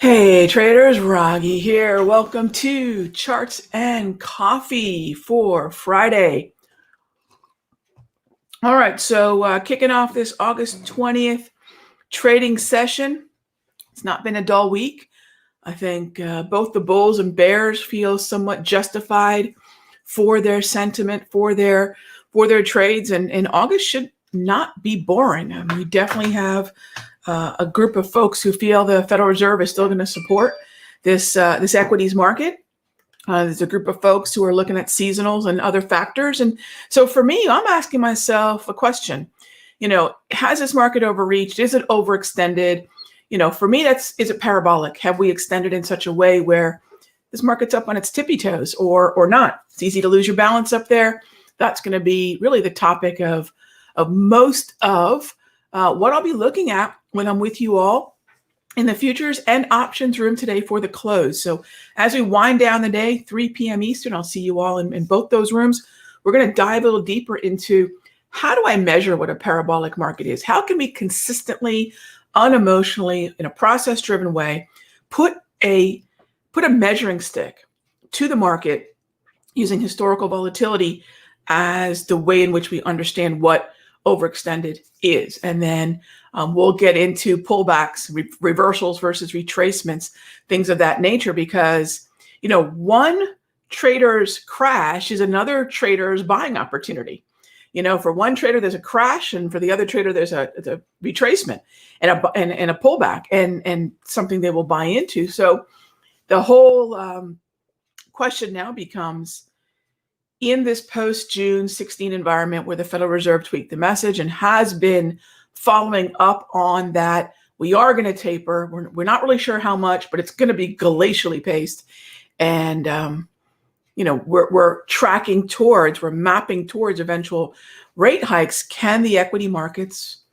Hey traders, Raghee here. Welcome to Charts and Coffee for Friday. All right, so kicking off this August 20th trading session. It's not been a dull week. I think both the bulls and bears feel somewhat justified for their sentiment, for their trades, and August should not be boring. I mean, we definitely have a group of folks who feel the Federal Reserve is still going to support this equities market. There's a group of folks who are looking at seasonals and other factors. And so for me, I'm asking myself a question. Has this market overreached? Is it overextended? For me, is it parabolic? Have we extended in such a way where this market's up on its tippy toes or not? It's easy to lose your balance up there. That's going to be really the topic of most of what I'll be looking at when I'm with you all in the futures and options room today for the close. So as we wind down the day, 3 p.m. Eastern, I'll see you all in both those rooms. We're going to dive a little deeper into how do I measure what a parabolic market is? How can we consistently, unemotionally, in a process-driven way, put a measuring stick to the market using historical volatility as the way in which we understand what overextended is. And then we'll get into pullbacks, reversals versus retracements, things of that nature, because, one trader's crash is another trader's buying opportunity. For one trader, there's a crash, and for the other trader, there's a retracement and a pullback and something they will buy into. So the whole question now becomes, in this post-June 16 environment where the Federal Reserve tweaked the message and has been following up on that, we are going to taper. We're not really sure how much, but it's going to be glacially paced. And, we're tracking towards, we're mapping towards eventual rate hikes. Can the equity markets,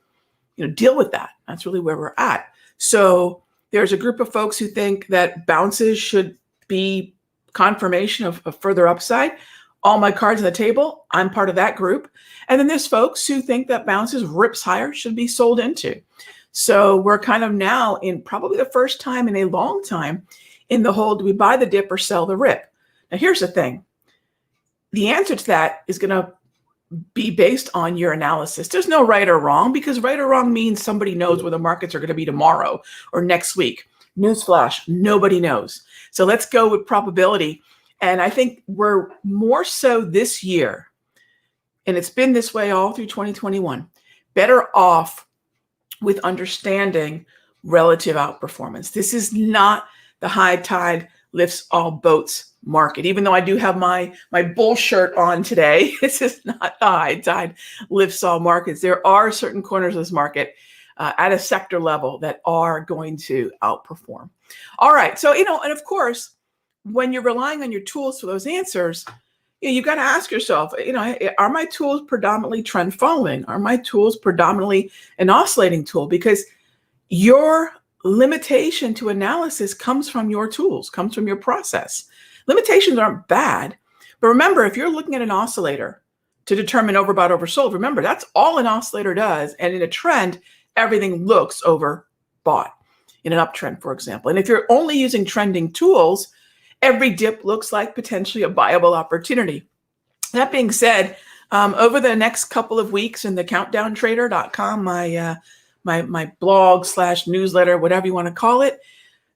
deal with that? That's really where we're at. So there's a group of folks who think that bounces should be confirmation of further upside. All my cards on the table, I'm part of that group. And then there's folks who think that bounces, rips higher, should be sold into. So we're kind of now in probably the first time in a long time in the whole, do we buy the dip or sell the rip? Now, here's the thing. The answer to that is going to be based on your analysis. There's no right or wrong, because right or wrong means somebody knows where the markets are going to be tomorrow or next week. Newsflash, nobody knows. So let's go with probability. And I think we're more so this year, and it's been this way all through 2021, better off with understanding relative outperformance. This is not the high tide lifts all boats market. Even though I do have my bull shirt on today, this is not the high tide lifts all markets. There are certain corners of this market at a sector level that are going to outperform. All right. So, and of course, when you're relying on your tools for those answers, you've got to ask yourself, are my tools predominantly trend following? Are my tools predominantly an oscillating tool? Because your limitation to analysis comes from your tools, comes from your process. Limitations aren't bad, but remember, if you're looking at an oscillator to determine overbought, oversold, remember, that's all an oscillator does. And in a trend, everything looks overbought in an uptrend, for example. And if you're only using trending tools, every dip looks like potentially a viable opportunity. That being said, over the next couple of weeks in the countdowntrader.com, my blog / newsletter, whatever you want to call it,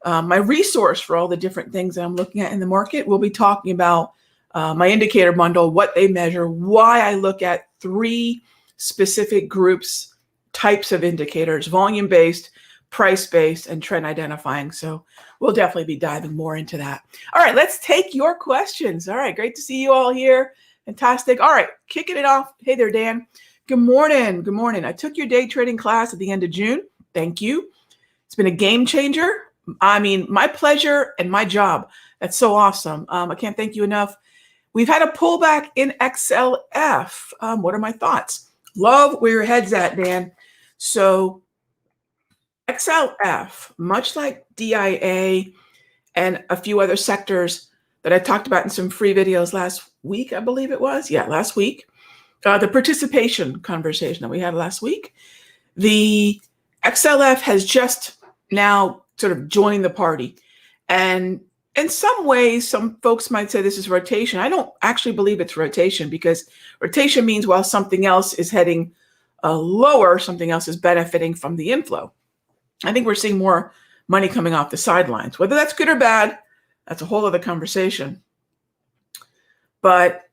my resource for all the different things that I'm looking at in the market, we'll be talking about my indicator bundle, what they measure, why I look at 3 specific groups, types of indicators: volume-based, price-based, and trend identifying. So we'll definitely be diving more into that. All right, let's take your questions. All right, great to see you all here. Fantastic. All right, kicking it off. Hey there, Dan. Good morning. Good morning. I took your day trading class at the end of June. Thank you. It's been a game changer. I mean, my pleasure and my job. That's so awesome. I can't thank you enough. We've had a pullback in XLF. What are my thoughts? Love where your head's at, Dan. So XLF, much like DIA and a few other sectors that I talked about in some free videos last week, I believe it was. Yeah, last week. The participation conversation that we had last week. The XLF has just now sort of join the party. And in some ways, some folks might say this is rotation. I don't actually believe it's rotation, because rotation means while something else is heading lower, something else is benefiting from the inflow. I think we're seeing more money coming off the sidelines. Whether that's good or bad, that's a whole other conversation. But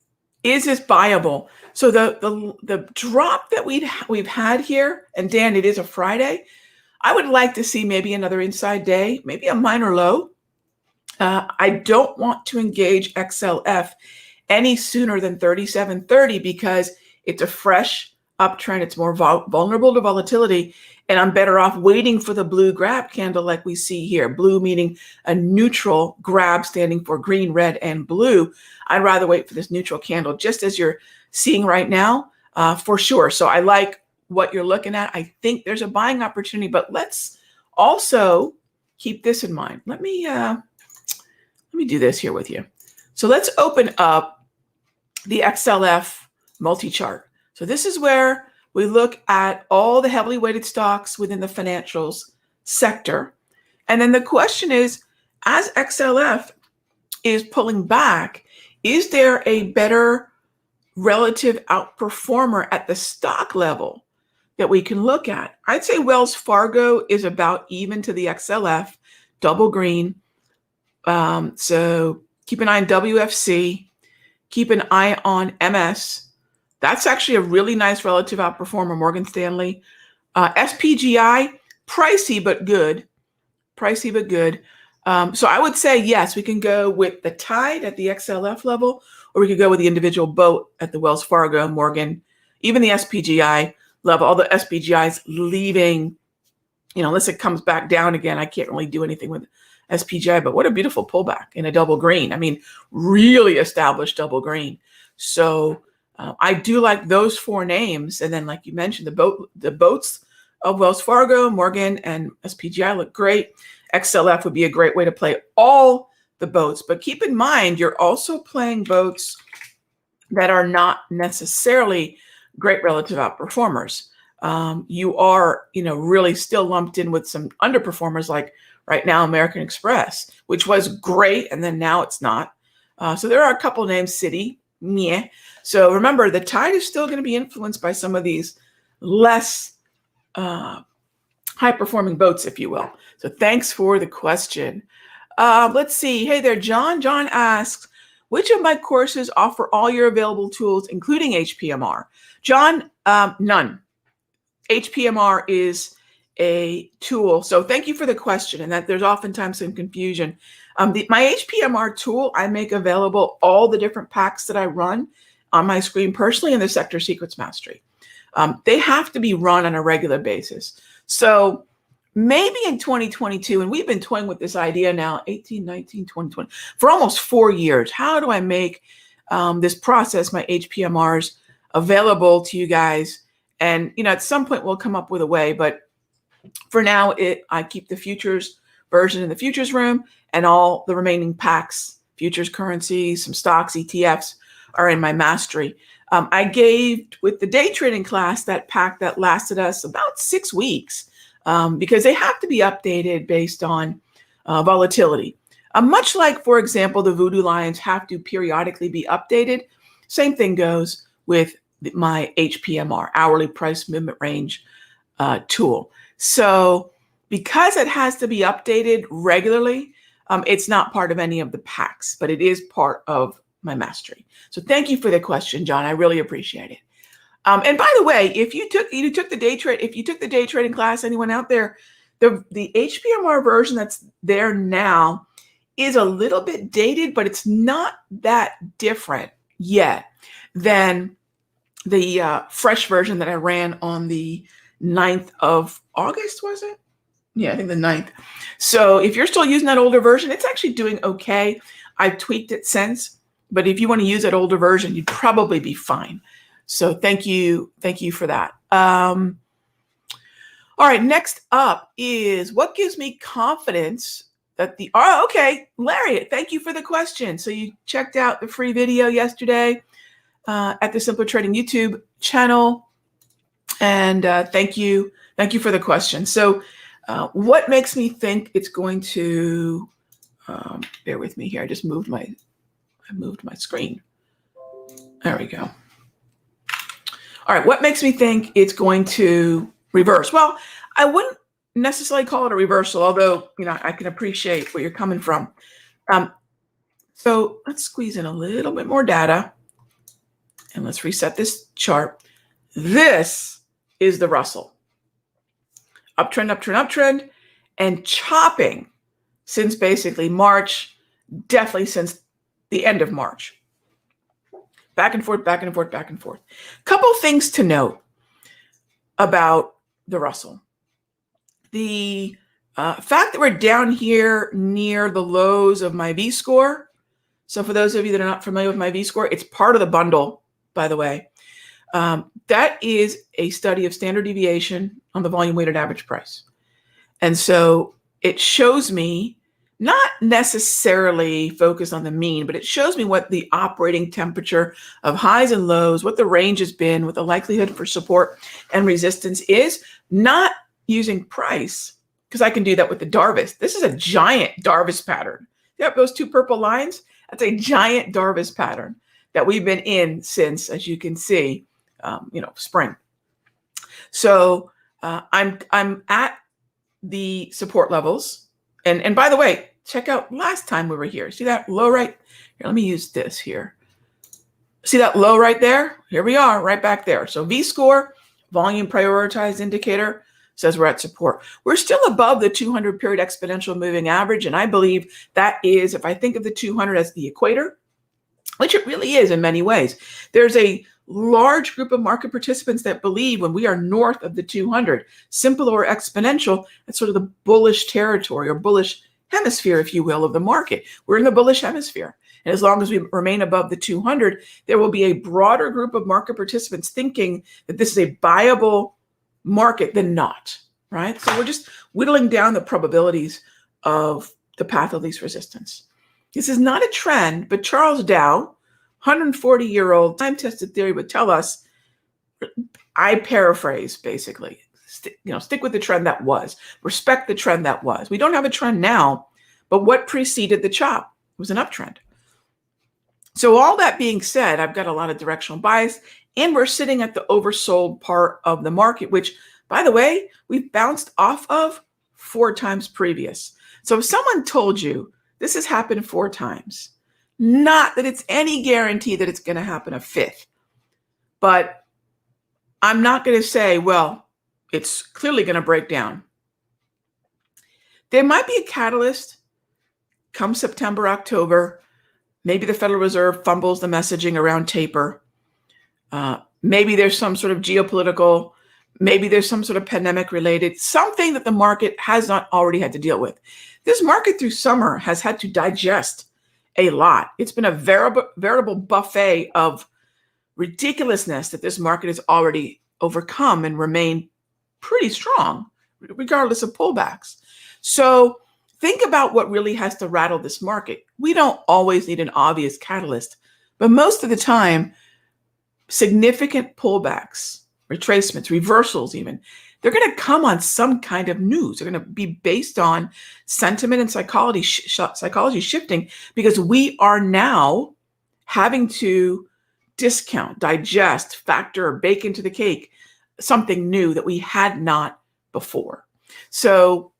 is this buyable? So the drop that we've had here, and Dan, it is a Friday. I would like to see maybe another inside day, maybe a minor low. I don't want to engage XLF any sooner than 37.30 because it's a fresh uptrend. It's more vulnerable to volatility, and I'm better off waiting for the blue grab candle like we see here. Blue meaning a neutral grab standing for green, red, and blue. I'd rather wait for this neutral candle, just as you're seeing right now, for sure. So I like what you're looking at. I think there's a buying opportunity, but let's also keep this in mind. Let me do this here with you. So let's open up the XLF multi-chart. So this is where we look at all the heavily weighted stocks within the financials sector. And then the question is, as XLF is pulling back, is there a better relative outperformer at the stock level that we can look at? I'd say Wells Fargo is about even to the XLF, double green. So keep an eye on WFC, keep an eye on MS. That's actually a really nice relative outperformer, Morgan Stanley. SPGI, pricey but good. Pricey but good. So I would say, yes, we can go with the tide at the XLF level, or we could go with the individual boat at the Wells Fargo, Morgan, even the SPGI level. Although SPGI is leaving, unless it comes back down again, I can't really do anything with SPGI, but what a beautiful pullback in a double green. I mean, really established double green. So I do like those four names. And then, like you mentioned, the boats of Wells Fargo, Morgan, and SPGI look great. XLF would be a great way to play all the boats, but keep in mind, you're also playing boats that are not necessarily great relative outperformers. You are, really still lumped in with some underperformers, like right now, American Express, which was great, and then now it's not. So there are a couple names, Citi, meh. So remember, the tide is still going to be influenced by some of these less high-performing boats, if you will. So thanks for the question. Let's see. Hey there, John. John asks, which of my courses offer all your available tools, including HPMR? John, none. HPMR is a tool. So thank you for the question, and that there's oftentimes some confusion. My HPMR tool, I make available all the different packs that I run on my screen personally in the Sector Secrets Mastery. They have to be run on a regular basis. So maybe in 2022, and we've been toying with this idea now, 18, 19, 20, 20, for almost 4 years. How do I make this process, my HPMRs, available to you guys? And, at some point we'll come up with a way, but for now, I keep the futures version in the futures room, and all the remaining packs, futures, currencies, some stocks, ETFs, are in my mastery. I gave, with the day trading class, that pack that lasted us about 6 weeks because they have to be updated based on volatility. Much like, for example, the Voodoo Lions have to periodically be updated, same thing goes with my HPMR, hourly price movement range tool. So because it has to be updated regularly, it's not part of any of the packs, but it is part of my mastery. So thank you for the question, John. I really appreciate it. And by the way, if you took the day trading class, anyone out there, the HPMR version that's there now is a little bit dated, but it's not that different yet than the fresh version that I ran on the 9th of August, was it? Yeah, I think the 9th. So if you're still using that older version, it's actually doing okay. I've tweaked it since, but if you want to use that older version, you'd probably be fine. So thank you for that. All right, next up is what gives me confidence that okay, Larry, thank you for the question. So you checked out the free video yesterday at the Simpler Trading YouTube channel. And thank you for the question. So What makes me think it's going to, bear with me here. I moved my screen. There we go. All right. What makes me think it's going to reverse? Well, I wouldn't necessarily call it a reversal, although, I can appreciate where you're coming from. So let's squeeze in a little bit more data and let's reset this chart. This is the Russell. Uptrend, uptrend, uptrend, and chopping since basically March, definitely since the end of March. Back and forth, back and forth, back and forth. Couple things to note about the Russell. The fact that we're down here near the lows of my V-score. So for those of you that are not familiar with my V-score, it's part of the bundle, by the way. That is a study of standard deviation on the volume weighted average price. And so it shows me, not necessarily focused on the mean, but it shows me what the operating temperature of highs and lows, what the range has been, what the likelihood for support and resistance is, not using price, because I can do that with the Darvis. This is a giant Darvis pattern. Yep, those two purple lines, that's a giant Darvis pattern that we've been in since, as you can see, spring. So I'm at the support levels. And by the way, check out last time we were here. See that low right here? Let me use this here. See that low right there? Here we are, right back there. So V-score, volume prioritized indicator, says we're at support. We're still above the 200 period exponential moving average. And I believe that is, if I think of the 200 as the equator, which it really is in many ways, there's a large group of market participants that believe when we are north of the 200, simple or exponential, that's sort of the bullish territory or bullish hemisphere, if you will, of the market. We're in the bullish hemisphere. And as long as we remain above the 200, there will be a broader group of market participants thinking that this is a viable market than not, right? So we're just whittling down the probabilities of the path of least resistance. This is not a trend, but Charles Dow, 140-year-old time-tested theory, would tell us, I paraphrase basically, stick with the trend that was, respect the trend that was. We don't have a trend now, but what preceded the chop was an uptrend. So all that being said, I've got a lot of directional bias, and we're sitting at the oversold part of the market, which, by the way, we've bounced off of 4 times previous. So if someone told you this has happened 4 times, not that it's any guarantee that it's going to happen a 5th, but I'm not going to say, well, it's clearly going to break down. There might be a catalyst come September, October. Maybe the Federal Reserve fumbles the messaging around taper. Maybe there's some sort of geopolitical, maybe there's some sort of pandemic related, something that the market has not already had to deal with. This market through summer has had to digest a lot. It's been a veritable buffet of ridiculousness that this market has already overcome and remain pretty strong, regardless of pullbacks. So think about what really has to rattle this market. We don't always need an obvious catalyst, but most of the time, significant pullbacks, retracements, reversals even, they're going to come on some kind of news. They're going to be based on sentiment and psychology shifting, because we are now having to discount, digest, factor, bake into the cake something new that we had not before. So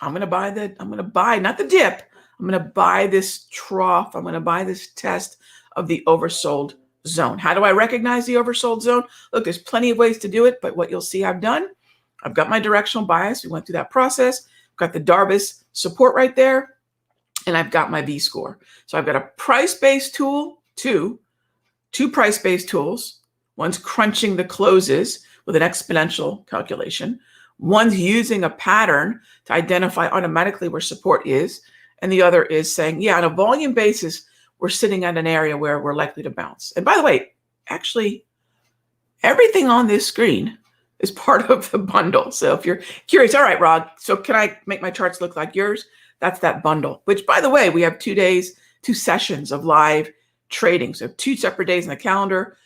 I'm going to buy not the dip. I'm going to buy this trough. I'm going to buy this test of the oversold zone. How do I recognize the oversold zone? Look, there's plenty of ways to do it, but what you'll see I've done, I've got my directional bias. We went through that process. I've got the Darvis support right there, and I've got my V-score. So I've got a price-based tool, two price-based tools. One's crunching the closes with an exponential calculation. One's using a pattern to identify automatically where support is, and the other is saying, yeah, on a volume basis, we're sitting at an area where we're likely to bounce. And by the way, actually, everything on this screen is part of the bundle. So if you're curious, all right, Rod, so can I make my charts look like yours? That's that bundle, which, by the way, we have 2 sessions of live trading. So 2 separate days in the calendar,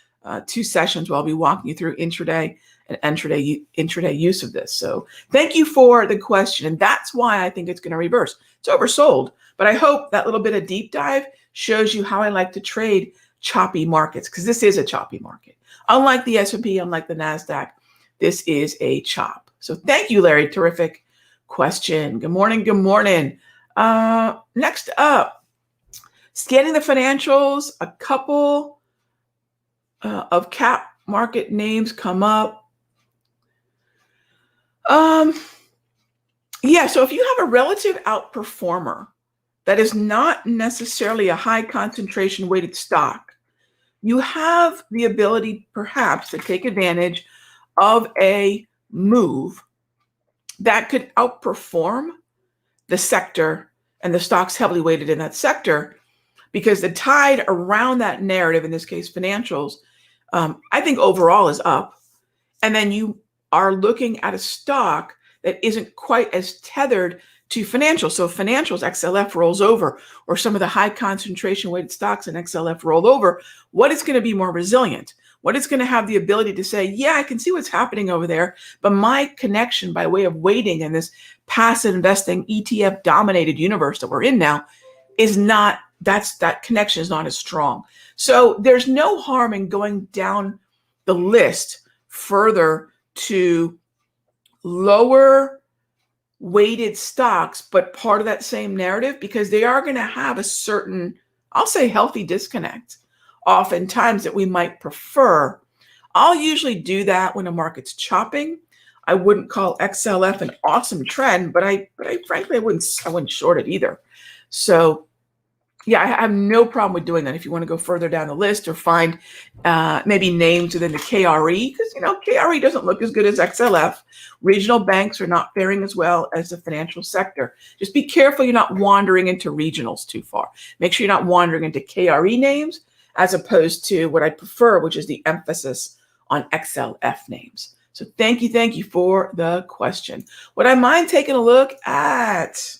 2 sessions where I'll be walking you through intraday and intraday use of this. So thank you for the question. And that's why I think it's going to reverse. It's oversold, but I hope that little bit of deep dive shows you how I like to trade choppy markets, because this is a choppy market. Unlike the S&P, unlike the NASDAQ, this is a chop. So thank you, Larry. Terrific question. Good morning. Good morning. Next up, scanning the financials, a couple of cap market names come up. Yeah, so if you have a relative outperformer that is not necessarily a high concentration weighted stock, you have the ability perhaps to take advantage of a move that could outperform the sector and the stocks heavily weighted in that sector, because the tide around that narrative, in this case financials, I think overall is up. And then you are looking at a stock that isn't quite as tethered to financials. So if financials, XLF rolls over, or some of the high concentration weighted stocks in XLF roll over, what is going to be more resilient? What is going to have the ability to say, yeah, I can see what's happening over there, but my connection by way of weighting in this passive investing ETF dominated universe that we're in now is not, that connection is not as strong. So there's no harm in going down the list further to lower weighted stocks, but part of that same narrative, because they are going to have a certain, I'll say, healthy disconnect oftentimes that we might prefer. I'll usually do that when a market's chopping. I wouldn't call XLF an awesome trend, but I frankly, I wouldn't short it either. So yeah, I have no problem with doing that. If you want to go further down the list or find maybe names within the KRE, because KRE doesn't look as good as XLF. Regional banks are not faring as well as the financial sector. Just be careful you're not wandering into regionals too far. Make sure you're not wandering into KRE names as opposed to what I prefer, which is the emphasis on XLF names. So thank you for the question. Would I mind taking a look at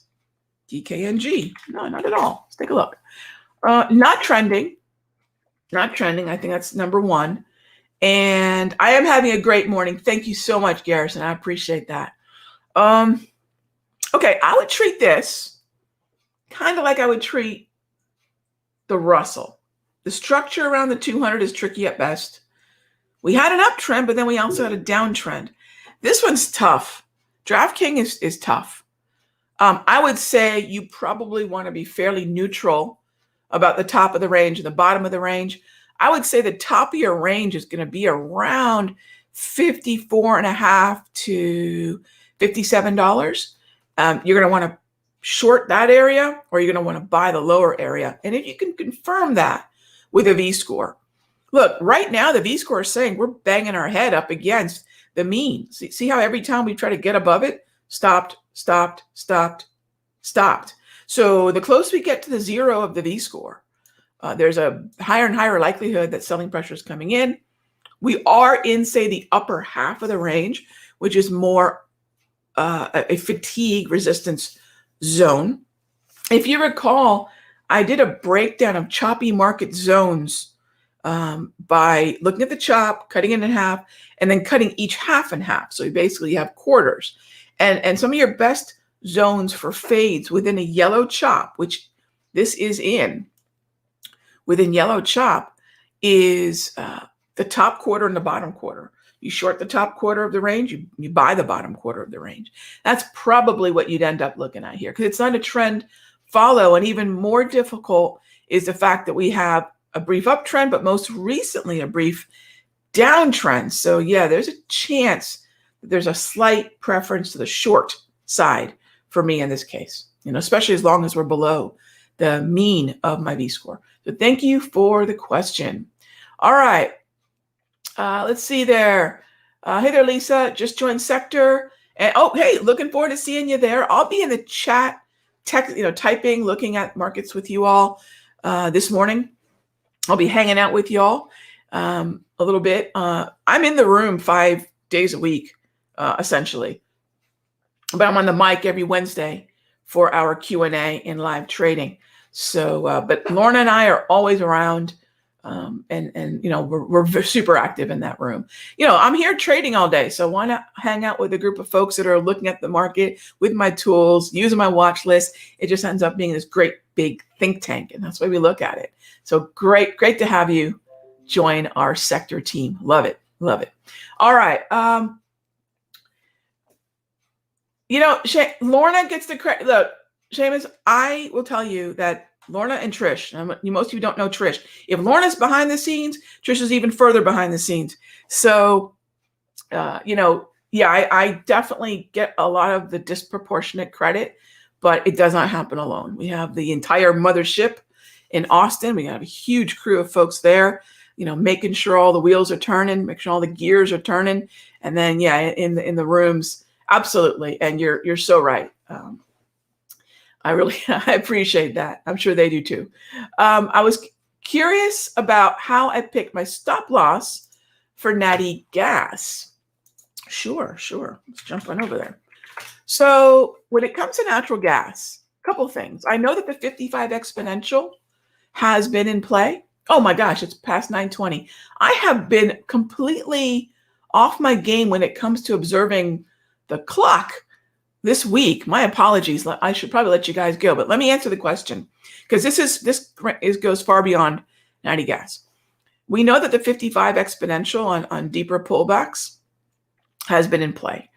DKNG? No, not at all. Let's take a look. Not trending. I think that's number one. And I am having a great morning. Thank you so much, Garrison. I appreciate that. Okay, I would treat this kind of like I would treat the Russell. The structure around the 200 is tricky at best. We had an uptrend, but then we also had a downtrend. This one's tough. DraftKings is tough. I would say you probably want to be fairly neutral about the top of the range and the bottom of the range. I would say the top of your range is going to be around $54.50 to $57. You're going to want to short that area, or you're going to want to buy the lower area. And if you can confirm that with a V-score. Look, right now the V-score is saying we're banging our head up against the mean. See how every time we try to get above it, stopped. So the closer we get to the zero of the V-score, there's a higher and higher likelihood that selling pressure is coming in. We are in, say, the upper half of the range, which is more a fatigue resistance zone. If you recall, I did a breakdown of choppy market zones by looking at the chop, cutting it in half, and then cutting each half in half. So you basically have quarters. And some of your best zones for fades within a yellow chop, which this is in, within yellow chop, is the top quarter and the bottom quarter. You short the top quarter of the range, you buy the bottom quarter of the range. That's probably what you'd end up looking at here, because it's not a trend follow. And even more difficult is the fact that we have a brief uptrend, but most recently a brief downtrend. So yeah, there's a chance that there's a slight preference to the short side for me in this case, especially as long as we're below the mean of my V-score. So thank you for the question. All right. Let's see there. Hey there, Lisa. Just joined sector. And hey, looking forward to seeing you there. I'll be in the chat, typing, looking at markets with you all this morning. I'll be hanging out with y'all a little bit. I'm in the room 5 days a week, essentially. But I'm on the mic every Wednesday for our Q&A and live trading. So, but Lorna and I are always around And we're super active in that room. I'm here trading all day, so why not hang out with a group of folks that are looking at the market with my tools, using my watch list? It just ends up being this great big think tank, and that's the way we look at it. So great to have you join our sector team. Love it. All right. Lorna gets the credit. Look, Seamus, I will tell you that Lorna and Trish, most of you don't know Trish. If Lorna's behind the scenes, Trish is even further behind the scenes. So, I definitely get a lot of the disproportionate credit, but it does not happen alone. We have the entire mothership in Austin. We have a huge crew of folks there, making sure all the wheels are turning, making sure all the gears are turning. And then, in the rooms, absolutely. And you're so right. I appreciate that. I'm sure they do too. I was curious about how I picked my stop loss for Natty Gas. Sure. Let's jump on over there. So when it comes to natural gas, a couple things. I know that the 55 exponential has been in play. Oh my gosh, it's past 9:20. I have been completely off my game when it comes to observing the clock this week. My apologies. I should probably let you guys go, but let me answer the question, because this goes far beyond Natty Gas. We know that the 55 exponential on deeper pullbacks has been in play.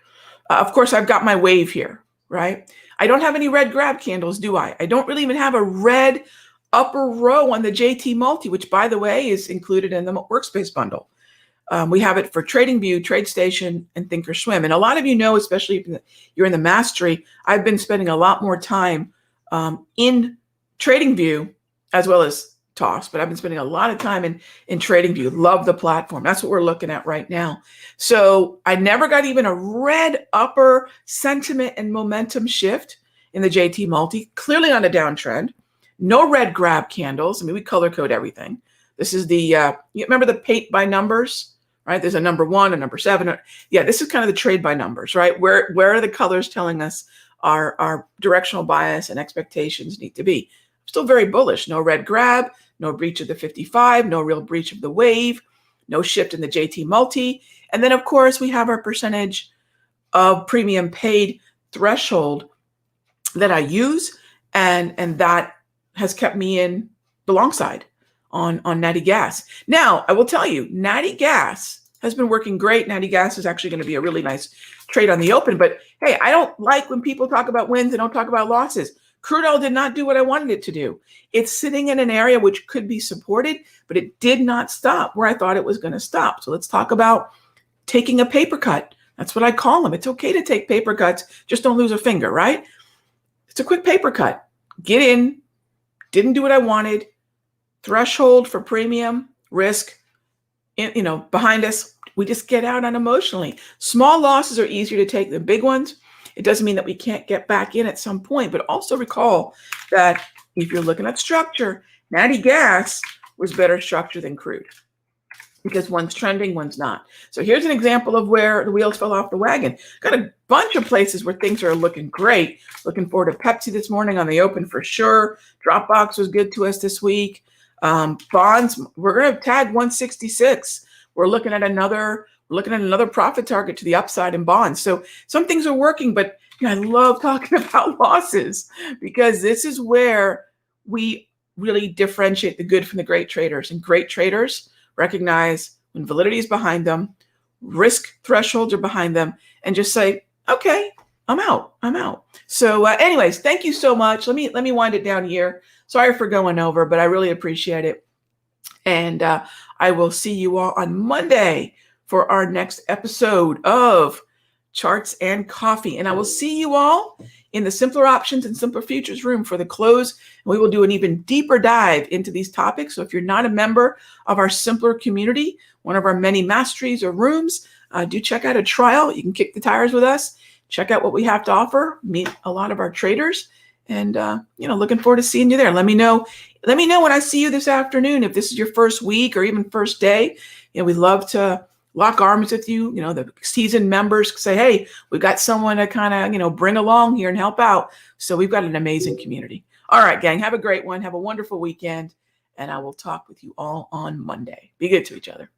Of course, I've got my wave here, right? I don't have any red grab candles, do I? I don't really even have a red upper row on the JT Multi, which, by the way, is included in the Workspace bundle. We have it for TradingView, TradeStation, and Thinkorswim. And a lot of you know, especially if you're in the mastery, I've been spending a lot more time in TradingView as well as TOS, but I've been spending a lot of time in TradingView. Love the platform. That's what we're looking at right now. So I never got even a red upper sentiment and momentum shift in the JT Multi, clearly on a downtrend. No red grab candles. I mean, we color code everything. This is you remember the Pate by numbers? Right? There's a number 1, a number 7. This is kind of the trade by numbers, right? Where are the colors telling us our directional bias and expectations need to be? I'm still very bullish. No red grab, no breach of the 55, no real breach of the wave, no shift in the JT Multi. And then, of course, we have our percentage of premium paid threshold that I use, and that has kept me in the long side on Natty Gas. Now, I will tell you, Natty Gas has been working great. Natty Gas is actually going to be a really nice trade on the open. But hey, I don't like when people talk about wins and don't talk about losses. Crude oil did not do what I wanted it to do. It's sitting in an area which could be supported, but it did not stop where I thought it was going to stop. So let's talk about taking a paper cut. That's what I call them. It's okay to take paper cuts. Just don't lose a finger, right? It's a quick paper cut. Get in. Didn't do what I wanted. Threshold for premium risk, behind us. We just get out unemotionally. Small losses are easier to take than big ones. It doesn't mean that we can't get back in at some point, but also recall that if you're looking at structure, Natty Gas was better structure than crude, because one's trending, one's not. So here's an example of where the wheels fell off the wagon. Got a bunch of places where things are looking great. Looking forward to Pepsi this morning on the open for sure. Dropbox was good to us this week. Bonds, we're going to tag 166. We're looking at another profit target to the upside in bonds. So some things are working, but I love talking about losses, because this is where we really differentiate the good from the great traders. And great traders recognize when validity is behind them, risk thresholds are behind them, and just say, okay, I'm out. So anyways, thank you so much. Let me wind it down here. Sorry for going over, but I really appreciate it. And I will see you all on Monday for our next episode of Charts and Coffee. And I will see you all in the Simpler Options and Simpler Futures room for the close. And we will do an even deeper dive into these topics. So if you're not a member of our Simpler community, one of our many masteries or rooms, do check out a trial. You can kick the tires with us. Check out what we have to offer. Meet a lot of our traders. And, looking forward to seeing you there. Let me know when I see you this afternoon, if this is your first week or even first day. We'd love to lock arms with you. The seasoned members say, hey, we've got someone to kind of, bring along here and help out. So we've got an amazing community. All right, gang, have a great one. Have a wonderful weekend. and I will talk with you all on Monday. Be good to each other.